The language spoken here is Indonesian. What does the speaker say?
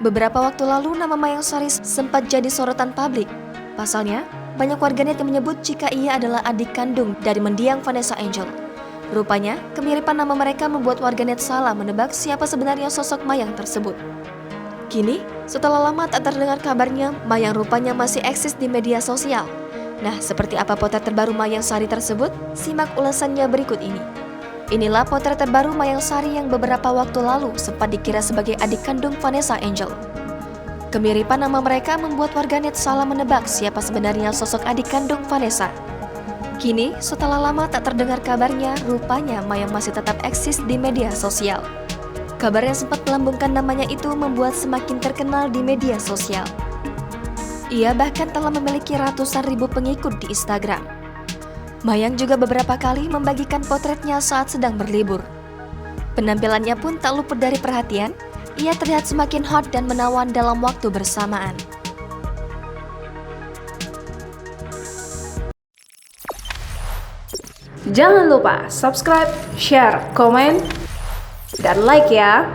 Beberapa waktu lalu nama Mayang Sari sempat jadi sorotan publik. Pasalnya, banyak warganet yang menyebut jika ia adalah adik kandung dari mendiang Vanessa Angel. Rupanya, kemiripan nama mereka membuat warganet salah menebak siapa sebenarnya sosok Mayang tersebut. Kini, setelah lama tak terdengar kabarnya, Mayang rupanya masih eksis di media sosial. Nah, seperti apa potret terbaru Mayang Sari tersebut? Simak ulasannya berikut ini. Inilah potret terbaru Mayang Sari yang beberapa waktu lalu sempat dikira sebagai adik kandung Vanessa Angel. Kemiripan nama mereka membuat warganet salah menebak siapa sebenarnya sosok adik kandung Vanessa. Kini, setelah lama tak terdengar kabarnya, rupanya Mayang masih tetap eksis di media sosial. Kabar yang sempat melambungkan namanya itu membuat semakin terkenal di media sosial. Ia bahkan telah memiliki ratusan ribu pengikut di Instagram. Mayang juga beberapa kali membagikan potretnya saat sedang berlibur. Penampilannya pun tak luput dari perhatian, ia terlihat semakin hot dan menawan dalam waktu bersamaan. Jangan lupa subscribe, share, komen, dan like ya!